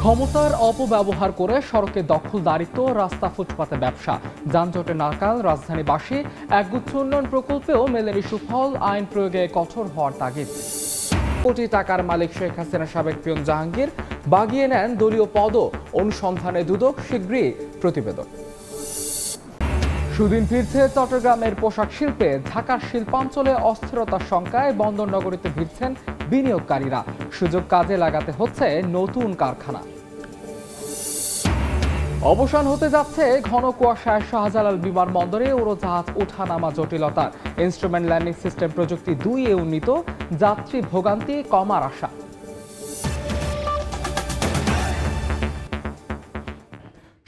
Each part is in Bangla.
ক্ষমতার অপব্যবহার করে সড়কে দখলদারিত্ব, রাস্তা ফুটপাতে ব্যবসা, যানজটে নাকাল রাজধানীবাসী। একগুচ্ছ উন্নয়ন প্রকল্পেও মেলেনি সুফল, আইন প্রয়োগে কঠোর হওয়ার তাগিদ। কোটি টাকার মালিক শেখ হাসিনার সাবেক পিয়ন জাহাঙ্গীর বাগিয়ে নেন দলীয় পদও, অনুসন্ধানে দুদক, শীঘ্রই প্রতিবেদন। সুদিন ফিরছে চট্টগ্রামের পোশাক শিল্পে। ঢাকার শিল্পাঞ্চলে অস্থিরতার শঙ্কায় বন্দরনগরীতে ভিড়ছেন বিনিয়োগকারীরা। সুযোগ কাজে লাগাতে হচ্ছে নতুন কারখানা। অবসান হতে যাচ্ছে ঘন কুয়াশায় শাহজালাল বিমানবন্দরে উড়োজাহাজ ওঠানামা জটিলতার। ইনস্ট্রুমেন্ট ল্যান্ডিং সিস্টেম প্রযুক্তি 2 উন্নীত, যাত্রী ভোগান্তি কমার আশা।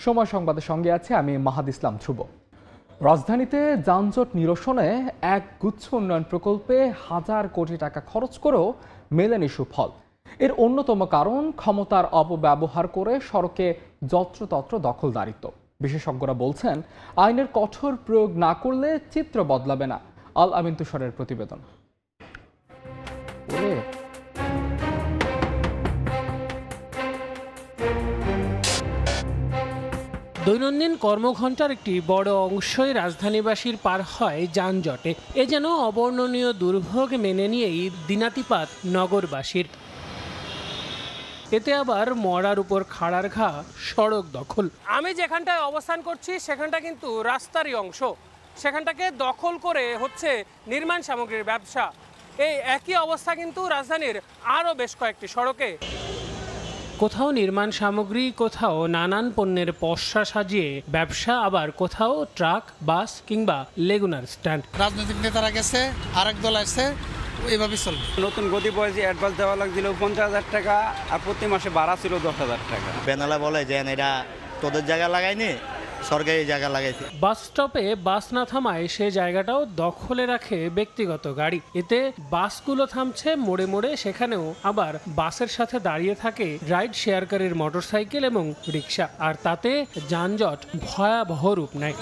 সময় সংবাদের সঙ্গে আছে আমি মাহাদ ইসলাম ধ্রুব। রাজধানীতে যানজট নিরসনে এক গুচ্ছ উন্নয়ন প্রকল্পে হাজার কোটি টাকা খরচ করেও মেলেনি সুফল। এর অন্যতম কারণ ক্ষমতার অপব্যবহার করে সড়কে যত্রতত্র দখলদারিত্ব। বিশেষজ্ঞরা বলছেন, আইনের কঠোর প্রয়োগ না করলে চিত্র বদলাবে না। আল আমিন তুষারের প্রতিবেদন। দৈনন্দিন কর্মঘণ্টার একটি বড় অংশই রাজধানীবাসীর পার হয় যানজটে। এ যেন অবর্ণনীয় দুর্ভোগ মেনে নিয়েই দিনাতিপাত নগরবাসীর। এতে আবার মরার উপর খাড়ার ঘা সড়ক দখল। আমি যেখানটায় অবস্থান করছি সেখানটা কিন্তু রাস্তারই অংশ, সেখানটাকে দখল করে হচ্ছে নির্মাণ সামগ্রীর ব্যবসা। এই একই অবস্থা কিন্তু রাজধানীর আরও বেশ কয়েকটি সড়কে। কোথাও নির্মাণ সামগ্রী, কোথাও নানান পণ্যের পসরা সাজিয়ে ব্যবসা, আবার কোথাও ট্রাক, বাস কিংবা লেগুনার স্ট্যান্ড। রাজনৈতিক নেতারা গেছে, আরেক দল আসছে, এইভাবে চলবে। নতুন গতি পয়েছে অ্যাডভান্স দেওয়া লাগছিল 50,000 টাকা, আর প্রতি মাসে ভাড়া ছিল 10,000 টাকা। বেনালা বলে যে এটা তোদের জায়গা লাগায়নি, সরকারি জায়গা লাগাইছে। বাস স্টপে বাস না থামায় সে জায়গাটাও দখলে রাখে ব্যক্তিগত গাড়ি। এতে বাসগুলো থামছে মোড়ে মোড়ে, সেখানেও আবার বাসের সাথে দাঁড়িয়ে থাকে রাইড শেয়ারকারীর মোটরসাইকেল এবং রিক্সা। আর তাতে যানজট ভয়াবহ রূপ নেয়।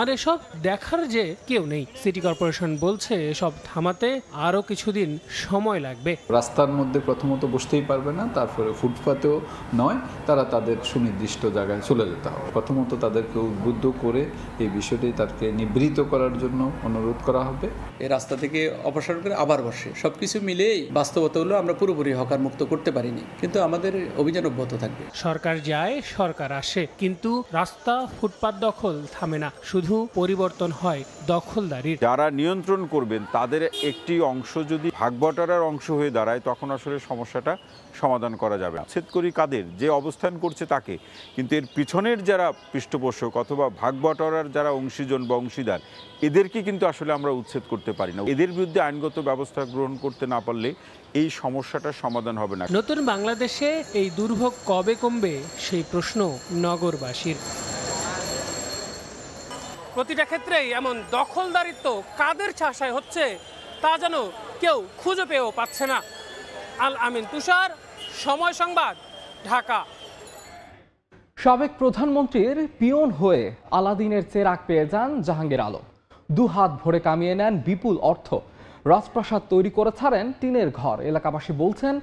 আর এসব দেখার যে কেউ নেই। সিটি কর্পোরেশন বলছে এসব থামাতে আরও কিছুদিন সময় লাগবে। রাস্তার মধ্যে প্রথমত বসতেই পারবে না, তারপরে ফুটপাতেও নয়, তারা তাদের সুনির্দিষ্ট জায়গায় চলে যেতে হবে। প্রথমত তাদেরকে উদ্বুদ্ধ করে এই বিষয়টি তাদেরকে নিবৃত করার জন্য অনুরোধ করা হবে। এই রাস্তা থেকে অপসারণ করে আবার বসে সবকিছু মিলেই বাস্তবতা হলো আমরা পুরোপুরি হকার মুক্ত করতে পারিনি, কিন্তু আমাদের অভিযান অব্যাহত থাকবে। সরকার যায়, সরকার আসে, কিন্তু রাস্তা ফুটপাত দখল থামে না। শুধু পরিবর্তন হয় দখলদারির। যারা নিয়ন্ত্রণ করবেন তাদের একটি অংশ যদি ভাগবটারার অংশ হয়ে দাঁড়ায়, তখন আসলে সমস্যাটা সমাধান করা যাবে। উচ্ছেদ করি কাদের, যে অবস্থান করছে তাকে, কিন্তু এর পিছনের যারা পৃষ্ঠপোষক অথবা ভাগবটারার যারা অংশীজন বা অংশীদার, এদেরকে কিন্তু আসলে আমরা উচ্ছেদ করতে পারি না। এদের বিরুদ্ধে আইনগত ব্যবস্থা গ্রহণ করতে না পারলে এই সমস্যাটার সমাধান হবে না। নতুন বাংলাদেশে এই দুর্ভোগ কবে কমবে সেই প্রশ্ন নগরবাসীর। প্রতিটা ক্ষেত্রেই এমন দখলদারিত্ব কাদের ছাসায় হচ্ছে তা যেন কেউ খুঁজে পেয়েও পাচ্ছে না। আল আমিন তুষার, সময় সংবাদ, ঢাকা। সাবেক প্রধানমন্ত্রীর পিয়ন হয়ে আলাদিনের চেরাগ পেয়ে যান জাহাঙ্গীর আলম। দুহাত ভরে কামিয়ে নেন বিপুল অর্থ। রাজপ্রাসাদ তৈরি করে ছাড়েন টিনের ঘর। এলাকাবাসী বলছেন,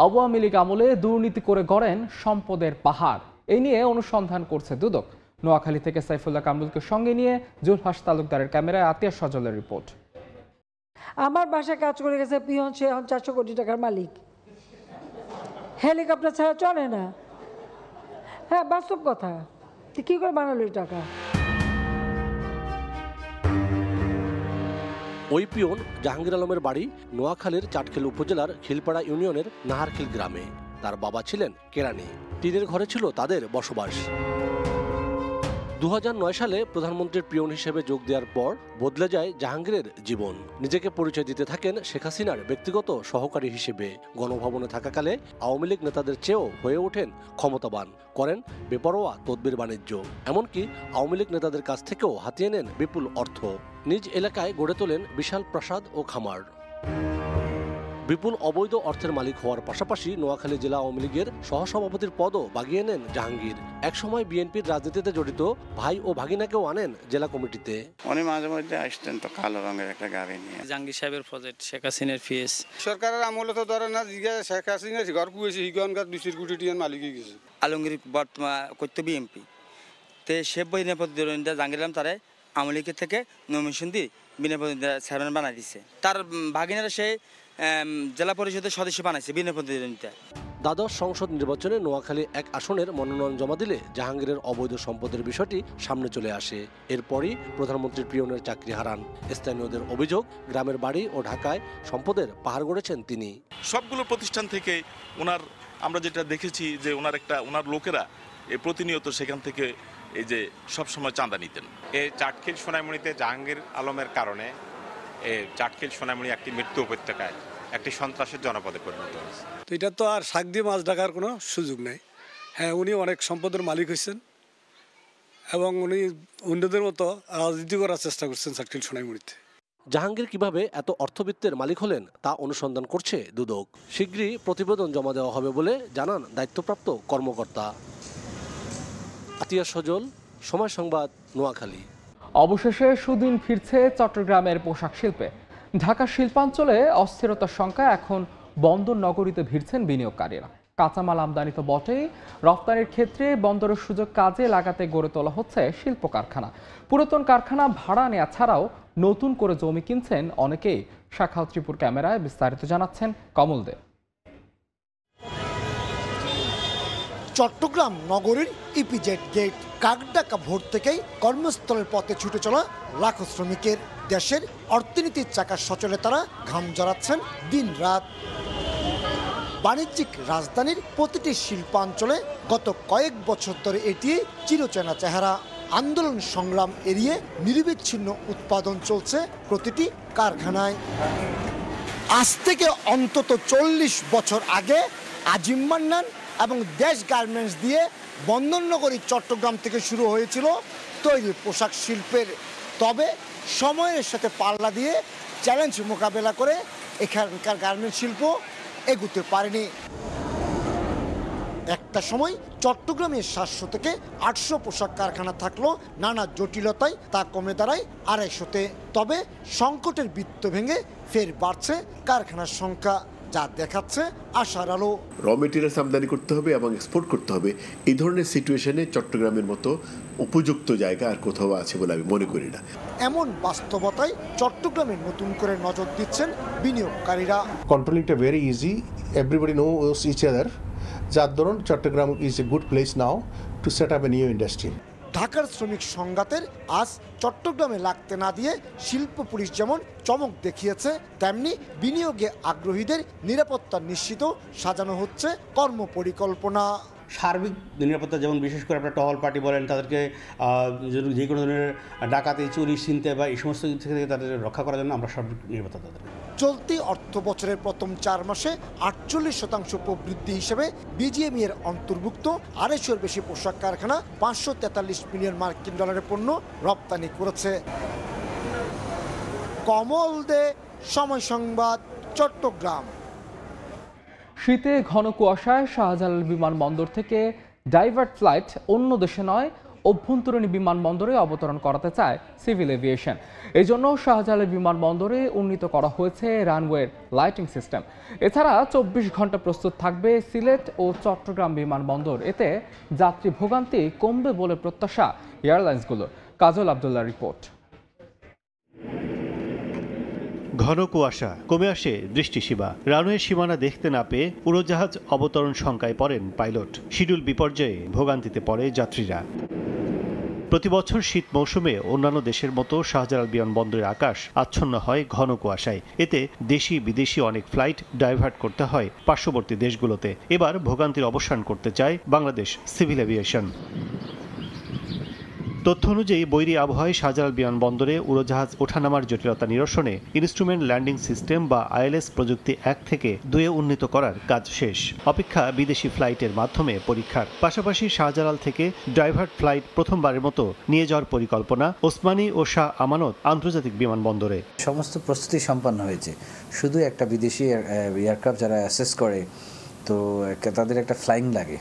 আওয়ামী লীগ আমলে দুর্নীতি করে গড়েন সম্পদের পাহাড়। এই নিয়ে অনুসন্ধান করছে দুদক। নোয়াখালী থেকে সাইফুল্লাহ কামরুলকে সঙ্গে নিয়ে জুলহাস তালুকদারের ক্যামেরায় আতিয়া সজলের রিপোর্ট। আমার বাসায় কাজ করে গেছে পিয়ন, সে এখন 400 কোটি টাকার মালিক। হেলিকপ্টার ছাড়া চলে না। হ্যাঁ, বাস্তব কথা। কি করে বানালো এই টাকা? ওই পিয়ন জাহাঙ্গীর আলমের বাড়ি নোয়াখালীর চাটখিল উপজেলার খিলপাড়া ইউনিয়নের নাহারখিল গ্রামে। তার বাবা ছিলেন কেরানি। টিনের ঘরে ছিল তাদের বসবাস। 2009 সালে প্রধানমন্ত্রীর পিয়ন হিসেবে যোগ দেওয়ার পর বদলে যায় জাহাঙ্গীরের জীবন। নিজেকে পরিচয় দিতে থাকেন শেখ হাসিনার ব্যক্তিগত সহকারী হিসেবে। গণভবনে থাকাকালে আওয়ামী লীগ নেতাদের চেয়েও হয়ে ওঠেন ক্ষমতাবান, করেন বেপরোয়া তদবির বাণিজ্য। এমনকি আওয়ামী লীগ নেতাদের কাছ থেকেও হাতিয়ে নেন বিপুল অর্থ। নিজ এলাকায় গড়ে তোলেন বিশাল প্রাসাদ ও খামার। বিপুল অবৈধ অর্থের মালিক হওয়ার পাশাপাশি নোয়াখালী জেলা আওয়ামী লীগের সহসভাপতির পদও বাগিয়ে নেন জাহাঙ্গীর। একসময় বিএনপির রাজনীতিতে জড়িত ভাই ও ভাগিনাকেও আনেন জেলা কমিটিতে। উনি মাঝে মধ্যে আসতেন তো কালো রঙের একটা গাড়ি নিয়ে। জাহাঙ্গীর সাহেবের প্রজেক্ট, শেখ হাসিনার পিএস সরকারের আমলে তো ধরে না, শেখ হাসিনা ঘর কুয়েছে হিগনকার 200 কোটি টাকার মালিক হয়ে গেছে। আলমগীর বর্তমান করতে বিএমপি তে সে বিনা প্রতিদ্বন্দ্বিতা জাহাঙ্গীর তারে আওয়ামী লীগের থেকে নমিনেশন দিয়ে বিনা প্রতিদ্বন্দ্বিতা চেয়ারম্যান বানাই দিচ্ছে। তার ভাগিনারা সে জেলা পরিষদের সদস্য বানাইছে বিনা প্রতিদ্বন্দ্বিতা। দ্বাদশ সংসদ নির্বাচনে নোয়াখালী 1 আসনের মনোনয়ন জমা দিলে জাহাঙ্গীরের অবৈধ সম্পদের বিষয়টি সামনে চলে আসে। এরপরই প্রধানমন্ত্রীর পিয়নের চাকরি হারান। স্থানীয়দের অভিযোগ, গ্রামের বাড়ি ও ঢাকায় সম্পদের পাহাড় গড়েছেন তিনি। সবগুলো প্রতিষ্ঠান থেকে ওনার আমরা যেটা দেখেছি যে ওনার লোকেরা প্রতিনিয়ত সেখান থেকে এই যে সবসময় চাঁদা নিতেন। এই চাটখিল সোনাইমুড়িতে জাহাঙ্গীর আলমের কারণে এই চাটখিল সোনাইমুড়ি একটি মৃত্যু উপত্যকায় একটি সন্ত্রাসের জনপদে পরিণত হয়েছে। তো এটা তো আর শাক দিয়ে মাছ ঢাকার কোনো সুযোগ নেই। হ্যাঁ, উনি অনেক সম্পদের মালিক হয়েছেন এবং উনি অন্যদের মতো রাজনীতি করার চেষ্টা করছেন চাটখিল সোনাইমুড়িতে। জাহাঙ্গীর কিভাবে এত অর্থবিত্তের মালিক হলেন তা অনুসন্ধান করছে দুদক। শীঘ্রই প্রতিবেদন জমা দেওয়া হবে বলে জানান দায়িত্বপ্রাপ্ত কর্মকর্তা। আতিয়া সজল, সময় সংবাদ, নোয়াখালী। অবশেষে সুদিন ফিরছে চট্টগ্রামের পোশাক শিল্পে। ঢাকা শিল্পাঞ্চলে অস্থিরতার সংখ্যায় এখন বন্দর নগরীতে ভিড়ছেন বিনিয়োগকারীরা। কাঁচামাল আমদানি তো বটেই, রপ্তানির ক্ষেত্রে বন্দরের সুযোগ কাজে লাগাতে গড়ে তোলা হচ্ছে শিল্প কারখানা। পুরাতন কারখানা ভাড়া নেওয়া ছাড়াও নতুন করে জমি কিনছেন অনেকেই। শাখাও ত্রিপুর ক্যামেরায় বিস্তারিত জানাচ্ছেন কমল দে। চট্টগ্রাম নগরীর ইপিজেড গেট কাকডাকা ভোর থেকেই কর্মস্থলের পথে ছুটে চলা লাখো শ্রমিকের। দেশের অর্থনীতির চাকার সচলে তারা ঘাম জড়াচ্ছেন দিন রাত। বাণিজ্যিক রাজধানীর প্রতিটি শিল্পাঞ্চলে গত কয়েক বছর ধরে এটি চিরচেনা চেহারা। আন্দোলন সংগ্রাম এড়িয়ে নিরবিচ্ছিন্ন উৎপাদন চলছে প্রতিটি কারখানায়। আজ থেকে অন্তত 40 বছর আগে আজিম মান্নান এবং দেশ গার্মেন্টস দিয়ে বন্দরনগরী চট্টগ্রাম থেকে শুরু হয়েছিল তৈরি পোশাক শিল্পের। তবে সময়ের সাথে পাল্লা দিয়ে চ্যালেঞ্জ মোকাবেলা করে এখানকার গার্মেন্টস শিল্প এগুতে পারেনি। একটা সময় চট্টগ্রামে 700 থেকে 800 পোশাক কারখানা থাকলেও নানা জটিলতায় তা কমে দাঁড়ায় 250-তে। তবে সংকটের বৃত্ত ভেঙে ফের বাড়ছে কারখানার সংখ্যা, যা দেখাচ্ছে আশার আলো। র মেটেরিয়ালস আমদানি করতে হবে এবং এক্সপোর্ট করতে হবে। এই ধরনের সিচুয়েশনে চট্টগ্রামের মতো উপযুক্ত জায়গা আর কোথাও আছে বলে আমি মনে করি না। এমন বাস্তবতায় চট্টগ্রামে নতুন করে নজর দিচ্ছেন বিনিয়োগকারীরা। কন্ট্রোলিংটা very easy, everybody knows each other, যার দরুন Chittagong is a good place now to set up a new industry. ঢাকার শ্রমিক সংঘাতের আজ চট্টগ্রামে লাগতে না দিয়ে শিল্প পুলিশ যেমন চমক দেখিয়েছে, তেমনি বিনিয়োগে আগ্রহীদের নিরাপত্তা নিশ্চিত সাজানো হচ্ছে কর্মপরিকল্পনা। সার্বিক নিরাপত্তা, যেমন বিশেষ করে আপনার টহল পার্টি বলেন, তাদেরকে যে কোনো ধরনের ডাকাতি, চুরি, ছিনতাই বা এই সমস্ত দিক থেকে তাদের রক্ষা করার জন্য আমরা সার্বিক নিরাপত্তা তাদের। চলতি অর্থ বছরের প্রথম 4 মাসে 48% প্রবৃদ্ধি হিসেবে বিজিএমই এর অন্তর্ভুক্ত 250-এর বেশি পোশাক কারখানা 543 মিলিয়ন মার্কিন ডলারের পণ্য রপ্তানি করেছে। কমল দে, সময় সংবাদ, চট্টগ্রাম। শীতে ঘন কুয়াশায় শাহজালাল বিমানবন্দর থেকে ডাইভার্ট ফ্লাইট অন্য দেশে নয় অভ্যন্তরীণ বিমানবন্দরে অবতরণ করাতে চায় সিভিল এভিয়েশন। এই জন্য শাহজালাল বিমানবন্দরে উন্নীত করা হয়েছে রানওয়ের লাইটিং সিস্টেম। এছাড়া 24 ঘন্টা প্রস্তুত থাকবে সিলেট ও চট্টগ্রাম বিমানবন্দর। এতে যাত্রী ভোগান্তি কমবে বলে প্রত্যাশা এয়ারলাইন্সগুলোর। কাজল আব্দুল্লাহ রিপোর্ট। ঘন কুয়াশা, কমে আসে দৃষ্টিসীমা। রানওয়ের সীমানা দেখতে না পেয়ে উড়োজাহাজ অবতরণ শঙ্কায় পড়েন পাইলট। শিডিউল বিপর্যয়ে ভোগান্তিতে পড়ে যাত্রীরা। প্রতি বছর শীত মৌসুমে অন্যান্য দেশের মতো শাহজালাল বিমানবন্দরের আকাশ আচ্ছন্ন হয় ঘন কুয়াশায়। এতে দেশি বিদেশি অনেক ফ্লাইট ডাইভার্ট করতে হয় পার্শ্ববর্তী দেশগুলোতে। এবার ভোগান্তির অবসান করতে চায় বাংলাদেশ সিভিল এভিয়েশন। তথ্য অনুযায়ী বৈরী আবহাওয়ায় শাহজালাল বিমানবন্দরে উড়োজাহাজ ওঠানামার জটিলতা নিরসনে ইনস্ট্রুমেন্ট ল্যান্ডিং সিস্টেম বা ILS প্রযুক্তি 1 থেকে 2-এ উন্নীত করার কাজ শেষ। অপেক্ষা বিদেশি ফ্লাইটের মাধ্যমে পরীক্ষার। পাশাপাশি শাহজালাল থেকে ডাইভার্ট ফ্লাইট প্রথমবারের মতো নিয়ে যাওয়ার পরিকল্পনা ওসমানী ও শাহ আমানত আন্তর্জাতিক বিমানবন্দরে। সমস্ত প্রস্তুতি সম্পন্ন হয়েছে, শুধু একটা বিদেশি এয়ারক্রাফট যারা অ্যাসেস করে তো তাদের একটা ফ্লাইং লাগে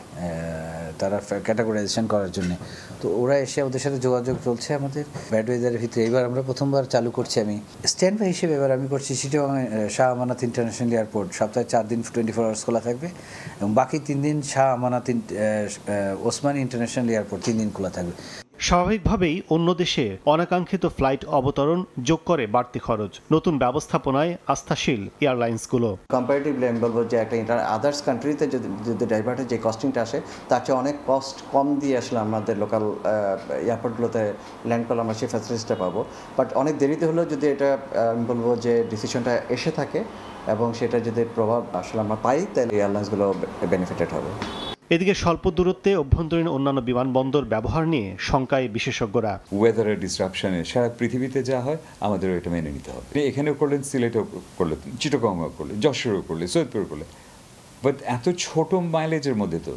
তারা ক্যাটাগরাইজেশন করার জন্য, তো ওরা এসে ওদের সাথে যোগাযোগ চলছে আমাদের ব্যাড ওয়েদারের ভিতরে। এবার আমরা প্রথমবার চালু করছি, আমি স্ট্যান্ড বাই হিসেবে এবার আমি করছি চিটাগং শাহ আমানত ইন্টারন্যাশনাল এয়ারপোর্ট। সপ্তাহে 4 দিন 24 আওয়ার্স খোলা থাকবে এবং বাকি 3 দিন শাহ আমানত ওসমানী ইন্টারন্যাশনাল এয়ারপোর্ট 3 দিন খোলা থাকবে। স্বাভাবিকভাবেই অন্য দেশে অনাকাঙ্ক্ষিত ফ্লাইট অবতরণ যোগ করে বাড়তি খরচ। নতুন ব্যবস্থাপনায় আস্থাশীল এয়ারলাইন্সগুলো। কম্পারেটিভলি আমি বলবো যে একটা আদার্স কান্ট্রিতে যদি ডাইভার্টের যে কস্টিংটা আসে তার চেয়ে অনেক কস্ট কম দিয়ে আসলে আমাদের লোকাল এয়ারপোর্টগুলোতে ল্যান্ড করলে আমরা সেই ফ্যাসিলিটিসটা পাবো। বাট অনেক দেরিতে হলেও যদি এটা আমি বলবো যে ডিসিশনটা এসে থাকে এবং সেটা যদি প্রভাব আসলে আমরা পাই তাহলে এয়ারলাইন্সগুলো বেনিফিটেড হবে। এদিকে স্বল্প দূরত্বে অভ্যন্তরীণ অন্যান্য বিমানবন্দর ব্যবহার নিয়ে শঙ্কায় বিশেষজ্ঞরা। ওয়েদারের ডিসরাপশনে সারা পৃথিবীতে যা হয় আমাদেরও এটা মেনে নিতে হবে। এখানেও করলেন, সিলেটেও করলেন, চিটাগংও করলে, যশোরেও করলে, সৈয়দপুর করলে, বাট এত ছোট মাইলেজের মধ্যে তো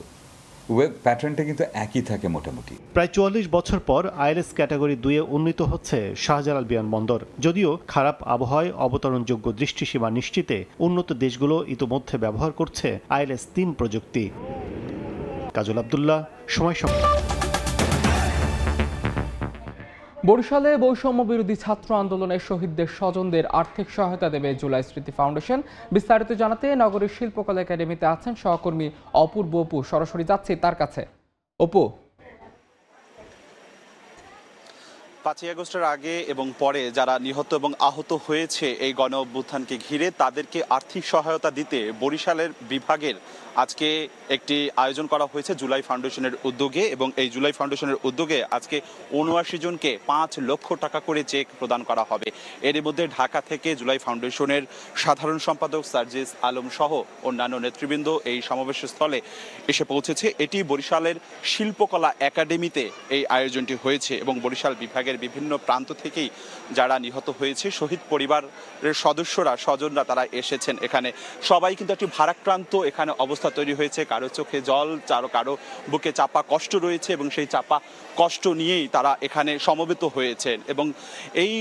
ওয়েব প্যাটার্নটা কিন্তু একই থাকে মোটামুটি। প্রায় 44 বছর পর ILS ক্যাটাগরি 2-এ উন্নীত হচ্ছে শাহজালাল বিমানবন্দর। যদিও খারাপ আবহাওয়ায় অবতরণযোগ্য দৃষ্টিসীমা নিশ্চিতে উন্নত দেশগুলো ইতোমধ্যে ব্যবহার করছে ILS 3 প্রযুক্তি। কাজল আব্দুল্লাহ, সময় সংবাদ। বরিশালে বৈষম্য বিরোধী ছাত্র আন্দোলনের শহীদদের স্বজনদের আর্থিক সহায়তা দেবে জুলাই স্মৃতি ফাউন্ডেশন। বিস্তারিত জানাতে নগরের শিল্পকলা একাডেমিতে আছেন সহকর্মী অপূর্ব অপু। সরাসরি যাচ্ছি তার কাছে। অপু, 5ই আগস্টের আগে এবং পরে যারা নিহত এবং আহত হয়েছে এই গণ অভ্যুত্থানকে ঘিরে তাদেরকে আর্থিক সহায়তা দিতে বরিশালের বিভাগের আজকে একটি আয়োজন করা হয়েছে জুলাই ফাউন্ডেশনের উদ্যোগে, এবং এই জুলাই ফাউন্ডেশনের উদ্যোগে আজকে 79 জনকে 5 লক্ষ টাকা করে চেক প্রদান করা হবে। এর মধ্যে ঢাকা থেকে জুলাই ফাউন্ডেশনের সাধারণ সম্পাদক সার্জিস আলম সহ অন্যান্য নেতৃবৃন্দ এই সমাবেশ স্থলে এসে পৌঁছেছে। এটি বরিশালের শিল্পকলা একাডেমিতে এই আয়োজনটি হয়েছে এবং বরিশাল বিভাগের বিভিন্ন প্রান্ত থেকেই যারা নিহত হয়েছে শহীদ পরিবারের সদস্যরা, স্বজনরা তারা এসেছেন এখানে। সবাই কিন্তু একটি ভারাক্রান্ত এখানে অবস্থা তৈরি হয়েছে, কারো চোখে জল, কারো বুকে চাপা কষ্ট রয়েছে এবং সেই চাপা কষ্ট নিয়েই তারা এখানে সমবেত হয়েছেন এবং এই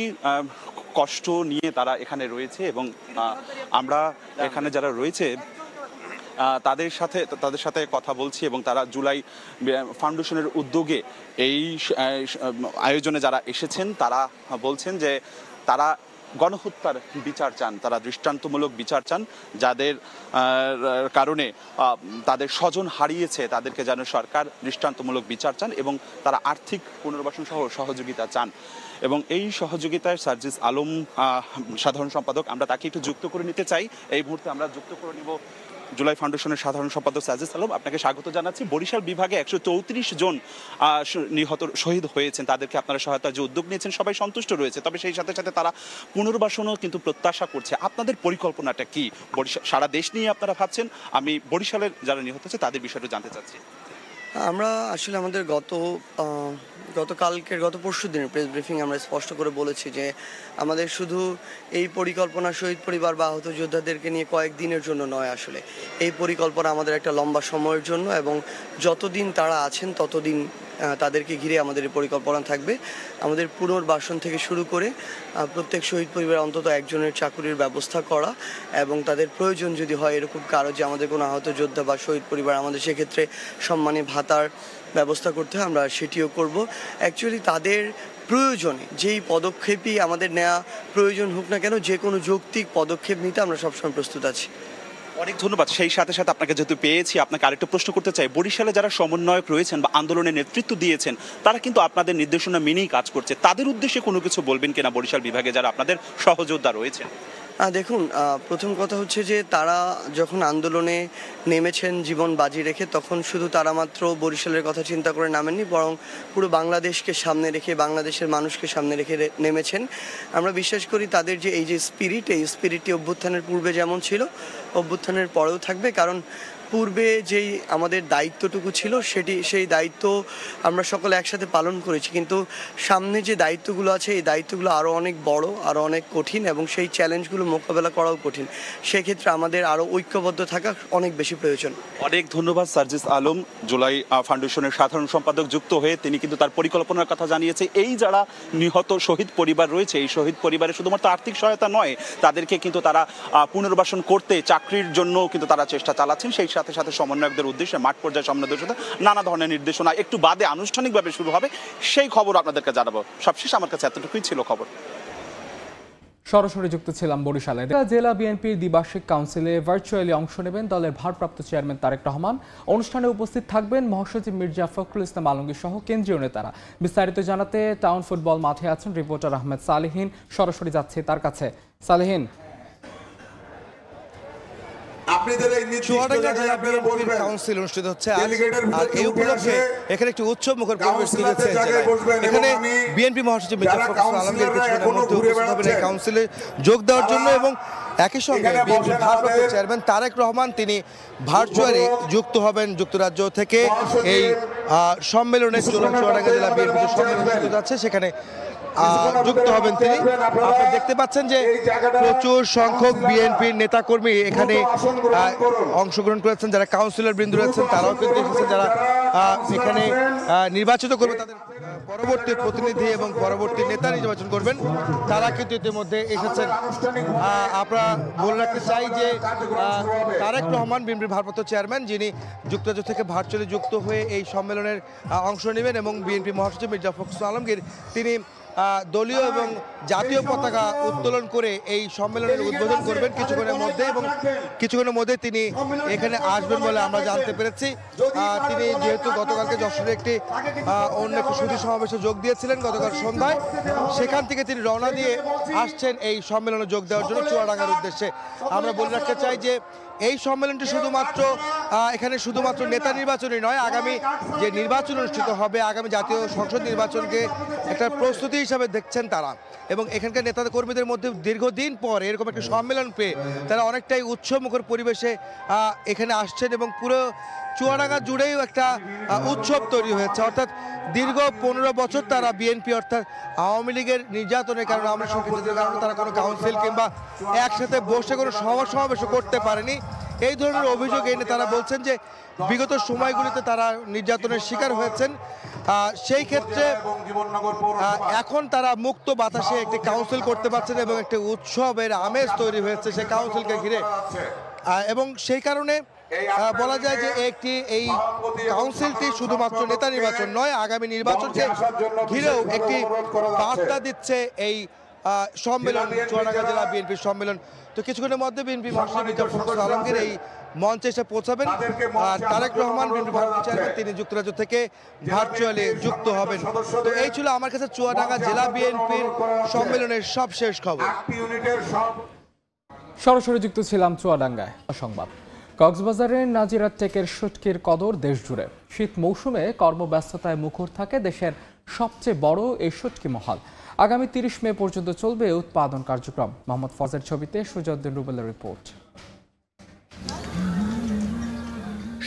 কষ্ট নিয়ে তারা এখানে রয়েছে। এবং আমরা এখানে যারা রয়েছে তাদের সাথে কথা বলছি এবং তারা জুলাই ফাউন্ডেশনের উদ্যোগে এই আয়োজনে যারা এসেছেন তারা বলছেন যে তারা গণহত্যার বিচার চান, তারা দৃষ্টান্তমূলক বিচার চান, যাদের কারণে তাদের স্বজন হারিয়েছে তাদেরকে যেন সরকার দৃষ্টান্তমূলক বিচার চান এবং তারা আর্থিক পুনর্বাসন সহ সহযোগিতা চান। এবং এই সহযোগিতায় সার্জিস আলম সাধারণ সম্পাদক, আমরা তাকে একটু যুক্ত করে নিতে চাই। এই মুহূর্তে আমরা যুক্ত করে নিব জুলাই ফাউন্ডেশনের সাধারণ সম্পাদক সার্জিস আলম। আপনাকে স্বাগত জানাচ্ছি। বরিশাল বিভাগে 134 জন নিহত শহীদ হয়েছেন, তাদেরকে আপনারা সহায়তার যে উদ্যোগ নিয়েছেন সবাই সন্তুষ্ট রয়েছে, তবে সেই সাথে সাথে তারা পুনর্বাসনও কিন্তু প্রত্যাশা করছে। আপনাদের পরিকল্পনাটা কি? সারা দেশ নিয়ে আপনারা ভাবছেন, আমি বরিশালের যারা নিহত হয়েছে তাদের বিষয়টা জানতে চাচ্ছি। আমরা আসলে আমাদের গত পরশু দিনের প্রেস ব্রিফিং আমরা স্পষ্ট করে বলেছি যে আমাদের শুধু এই পরিকল্পনা শহীদ পরিবার বা আহত যোদ্ধাদেরকে নিয়ে কয়েকদিনের জন্য নয়, আসলে এই পরিকল্পনা আমাদের একটা লম্বা সময়ের জন্য, এবং যতদিন তারা আছেন ততদিন তাদেরকে ঘিরে আমাদের এই পরিকল্পনা থাকবে। আমাদের পুনর্বাসন থেকে শুরু করে প্রত্যেক শহীদ পরিবার অন্তত একজনের চাকুরির ব্যবস্থা করা, এবং তাদের প্রয়োজন যদি হয় এরকম কারো যে আমাদের কোনো আহত যোদ্ধা বা শহীদ পরিবার, আমাদের সেক্ষেত্রে সম্মানী ভাতার ব্যবস্থা করতে হয়, আমরা সেটিও করব। অ্যাকচুয়ালি তাদের প্রয়োজনে যেই পদক্ষেপই আমাদের নেওয়া প্রয়োজন হোক না কেন, যে কোনো যৌক্তিক পদক্ষেপ নিতে আমরা সবসময় প্রস্তুত আছি। অনেক ধন্যবাদ। সেই সাথে সাথে আপনাকে যেহেতু পেয়েছি, আপনাকে আরেকটা প্রশ্ন করতে চাই। বরিশালে যারা সমন্বয়ক রয়েছেন বা আন্দোলনের নেতৃত্ব দিয়েছেন তারা কিন্তু আপনাদের নির্দেশনা মেনেই কাজ করছে, তাদের উদ্দেশ্যে কোনো কিছু বলবেন কিনা বরিশাল বিভাগে যারা আপনাদের সহযোদ্ধা রয়েছেন? দেখুন, প্রথম কথা হচ্ছে যে তারা যখন আন্দোলনে নেমেছেন জীবন বাজি রেখে, তখন শুধু তারা মাত্র বরিশালের কথা চিন্তা করে নামেননি, বরং পুরো বাংলাদেশকে সামনে রেখে, বাংলাদেশের মানুষকে সামনে রেখে নেমেছেন। আমরা বিশ্বাস করি তাদের যে এই যে স্পিরিট, এই স্পিরিটটি অভ্যুত্থানের পূর্বে যেমন ছিল অভ্যুত্থানের পরেও থাকবে, কারণ পূর্বে যেই আমাদের দায়িত্বটুকু ছিল সেই দায়িত্ব আমরা সকলে একসাথে পালন করেছি, কিন্তু সামনে যে দায়িত্বগুলো আছে এই দায়িত্বগুলো আরও অনেক বড়, আরও অনেক কঠিন এবং সেই চ্যালেঞ্জগুলো মোকাবেলা করাও কঠিন। সেক্ষেত্রে আমাদের আরও ঐক্যবদ্ধ থাকা অনেক বেশি প্রয়োজন। অনেক ধন্যবাদ সার্জিস আলম, জুলাই ফাউন্ডেশনের সাধারণ সম্পাদক যুক্ত হয়ে তিনি কিন্তু তার পরিকল্পনার কথা জানিয়েছে। এই যারা নিহত শহীদ পরিবার রয়েছে, এই শহীদ পরিবারে শুধুমাত্র আর্থিক সহায়তা নয়, তাদেরকে কিন্তু তারা পুনর্বাসন করতে চাকরির জন্য কিন্তু তারা চেষ্টা চালাচ্ছেন। সেই সাথে সাথে সমন্বয়কদের উদ্দেশ্যে মাঠ পর্যায়ে সমন্বয়কদের সাথে নানা ধরনের নির্দেশনা একটু বাদে আনুষ্ঠানিকভাবে শুরু হবে, সেই খবর আপনাদেরকে জানাবো। সবশেষ আমার কাছে এতটুকুই ছিল খবর। সরাসরি যুক্ত ছিলাম বরিশালে। জেলা বিএনপির দ্বিবার্ষিক কাউন্সিলে ভার্চুয়ালি অংশ নেবেন দলের ভারপ্রাপ্ত চেয়ারম্যান তারেক রহমান। অনুষ্ঠানে উপস্থিত থাকবেন মহাসচিব মির্জা ফখরুল ইসলাম আলমগীর সহ কেন্দ্রীয় নেতারা। বিস্তারিত জানাতে টাউন ফুটবল মাঠে আছেন রিপোর্টার আহমেদ সালেহীন। সরাসরি যাচ্ছে তার কাছে। সালেহীন, চুয়াডাঙ্গা জেলা বিএনপির কাউন্সিল অনুষ্ঠিত হচ্ছে আজ, আর এই উপলক্ষে এখানে একটি উৎসব মুখর পরিবেশ তৈরি হচ্ছে জেলায়। এখানে বিএনপি মহাসচিব মির্জা ফখরুল আলমগীর কিছুক্ষণের মধ্যে উপস্থিত হবেন এই কাউন্সিলে যোগ দেওয়ার জন্য, এবং একই সঙ্গে বিএনপির ভারপ্রাপ্ত চেয়ারম্যান তারেক রহমান তিনি ভার্চুয়ালি যুক্ত হবেন যুক্তরাজ্য থেকে এই সম্মেলনে। চুয়াডাঙ্গা জেলা বিএনপির সম্মেলন অনুষ্ঠিত যাচ্ছে, সেখানে যুক্ত হবেন তিনি। আপনারা দেখতে পাচ্ছেন যে প্রচুর সংখ্যক বিএনপির নেতাকর্মী এখানে অংশগ্রহণ করেছেন, যারা কাউন্সিলর বৃন্দ রয়েছেন তারাও কিন্তু এসেছেন, যারা এখানে নির্বাচিত করবে তাদের পরবর্তী প্রতিনিধি এবং পরবর্তী নেতা নির্বাচন করবেন, তারা কিন্তু ইতিমধ্যে এসেছেন। আমরা বলে রাখতে চাই যে তারেক রহমান বিএনপির ভারপ্রাপ্ত চেয়ারম্যান, যিনি যুক্তরাজ্য থেকে ভার্চুয়ালি যুক্ত হয়ে এই সম্মেলনের অংশ নেবেন, এবং বিএনপি মহাসচিব মির্জা ফখরুল আলমগীর তিনি দলীয় এবং জাতীয় পতাকা উত্তোলন করে এই সম্মেলনের উদ্বোধন করবেন কিছুক্ষণের মধ্যে তিনি এখানে আসবেন বলে আমরা জানতে পেরেছি। তিনি যেহেতু গতকালকে যশোরে অন্য একটি সুধী সমাবেশে যোগ দিয়েছিলেন গতকাল সন্ধ্যায়, সেখান থেকে তিনি রওনা দিয়ে আসছেন এই সম্মেলনে যোগ দেওয়ার জন্য চুয়াডাঙ্গার উদ্দেশ্যে। আমরা বলে রাখতে চাই যে এই সম্মেলনটি শুধুমাত্র নেতা নির্বাচনই নয়, আগামী যে নির্বাচন অনুষ্ঠিত হবে, আগামী জাতীয় সংসদ নির্বাচনকে একটা প্রস্তুতি হিসাবে দেখছেন তারা, এবং এখানকার নেতা কর্মীদের মধ্যে দীর্ঘদিন পর এরকম একটা সম্মেলন পেয়ে তারা অনেকটাই উৎসবমুখর পরিবেশে এখানে আসছেন, এবং পুরো চুয়াডাঙ্গা জুড়েই একটা উৎসব তৈরি হয়েছে। অর্থাৎ দীর্ঘ 15 বছর তারা বিএনপি অর্থাৎ আওয়ামী লীগের নির্যাতনের কারণে, আওয়ামী লীগ সংকটের কারণে তারা কোনো কাউন্সিল কিংবা একসাথে বসে কোনো সমাবেশ করতে পারেনি। এই ধরনের অভিযোগ এনে তারা বলছেন যে বিগত সময়গুলিতে তারা নির্যাতনের শিকার হয়েছেন। সেই ক্ষেত্রে এখন তারা মুক্ত বাতাসে একটি কাউন্সিল করতে পারছেন, এবং একটি উৎসবের আমেজ তৈরি হয়েছে সেই কাউন্সিলকে ঘিরে, এবং সেই কারণে বলা যায় যে এই কাউন্সিলটি শুধুমাত্র নেতা নির্বাচন নয়, আগামী নির্বাচনকে ঘিরেও একটি বার্তা দিচ্ছে এই সম্মেলন, চুয়াডাঙ্গা জেলা বিএনপির সম্মেলন। তো কিছুক্ষণের মধ্যে বিএনপি মহাসচিব মির্জা ফখরুল আলমগীর এই মঞ্চে এসে পৌঁছাবেন, আর তারেক রহমান বিএনপি ভারপ্রাপ্ত চেয়ারম্যান তিনি যুক্তরাজ্য থেকে ভার্চুয়ালি যুক্ত হবেন। তো এই ছিল আমার কাছে চুয়াডাঙ্গা জেলা বিএনপির সম্মেলনের সবশেষ খবর। সরাসরি যুক্ত ছিলাম চুয়াডাঙ্গায়। সংবাদ, কক্সবাজারের নাজিরাত টেকের শুটকির কদর দেশ জুড়ে। শীত মৌসুমে কর্মব্যস্ততায় মুখর থাকে দেশের সবচেয়ে বড় এই শুটকি মহল। আগামী 30 মে পর্যন্ত চলবে উৎপাদন কার্যক্রম। মোহাম্মদ ফজের ছবিতে সুজাউদ্দিন রুবেলের রিপোর্ট।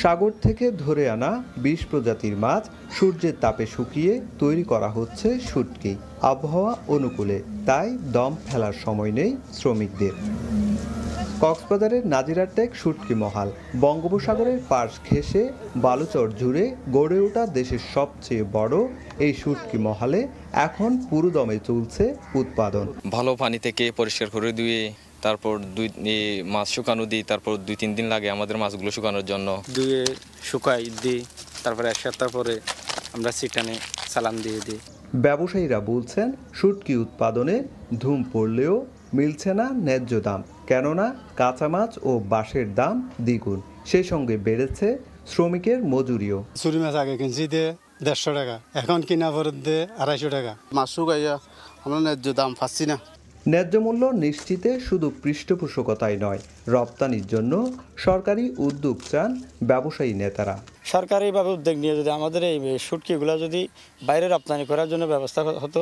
সাগর থেকে ধরে আনা 20 প্রজাতির মাছ সূর্যের তাপে শুকিয়ে তৈরি করা হচ্ছে শুটকি। আবহাওয়া অনুকূলে, তাই দম ফেলার সময় নেই শ্রমিকদের। কক্সবাজারের নাজিরাটেক শুটকি মহাল বঙ্গোপসাগরের পাশ ঘেঁষে বালুচর জুড়ে গড়ে ওঠা দেশের সবচেয়ে বড় এই শুটকি মহালে এখন পুরোদমে চলছে উৎপাদন। ভালো পানি থেকে পরিষ্কার করে ধুয়ে তারপর মাছ শুকানো দিই, তারপর 2-3 দিন লাগে আমাদের মাছগুলো শুকানোর জন্য। ধুয়ে শুকাই দিই, তারপরে 1 সপ্তাহ পরে আমরা সিটানে সালাম দিয়ে দিই। ব্যবসায়ীরা বলছেন শুটকি উৎপাদনে ধুম পড়লেও মিলছে না ন্যায্য দাম, কেননা কাঁচা মাছ ও বাঁশের দাম দ্বিগুণ, সেই সঙ্গে বেড়েছে শ্রমিকের মজুরিও। চুরি মাছ আগে কিনছি 150 টাকা, এখন কিনা পরে 250 টাকা। মাছ শুকাইয়া আমরা ন্যায্য দাম পাচ্ছি না। ন্যায্য মূল্য নিশ্চিতে শুধু পৃষ্ঠপোষকতাই নয়, রপ্তানির জন্য সরকারি উদ্যোগ চান ব্যবসায়ী নেতারা। সরকারিভাবে উদ্যোগ নিয়ে যদি আমাদের এই শুটকিগুলো যদি বাইরে রপ্তানি করার জন্য ব্যবস্থা হতো,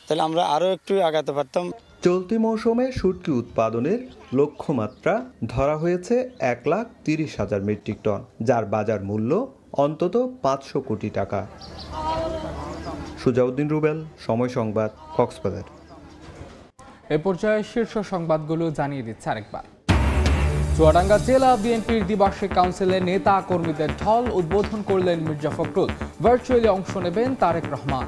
তাহলে আমরা আরও একটু আগাতে পারতাম। চলতি মৌসুমে শুটকি উৎপাদনের লক্ষ্যমাত্রা ধরা হয়েছে 1,30,000 মেট্রিক টন, যার বাজার মূল্য অন্তত 500 কোটি টাকা। সুজাউদ্দিন রুবেল, সময় সংবাদ, কক্সবাজার। এ পর্যায়ে শীর্ষ সংবাদগুলো জানিয়ে দিচ্ছে আরেকবার। চুয়াডাঙ্গা জেলা বিএনপির দ্বিবার্ষিক কাউন্সিলে নেতা কর্মীদের ঢল উদ্বোধন করলেন মির্জা ফখরুল। ভার্চুয়ালি অংশ নেবেন তারেক রহমান।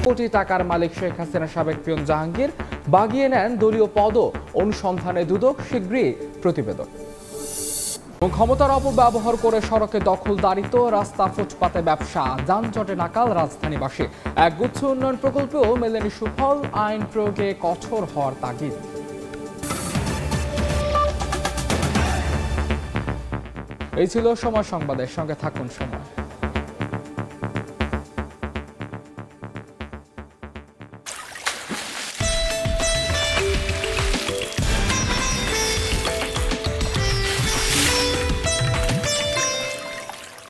কোটি টাকার মালিক শেখ হাসিনা সাবেক পিয়ন জাহাঙ্গীর বাগিয়ে নেন দলীয় পদও, অনুসন্ধানে দুদক, শীঘ্রই প্রতিবেদন। ক্ষমতার অপব্যবহার করে সড়কে দখলদারিত্ব, রাস্তা ফুটপাতে ব্যবসা, যানজটে নাকাল রাজধানীবাসী। একগুচ্ছ উন্নয়ন প্রকল্পেও মেলেনি সুফল, আইন প্রয়োগে কঠোর হওয়ার তাগিদ। এই ছিল সময় সংবাদের, সঙ্গে থাকুন সময়।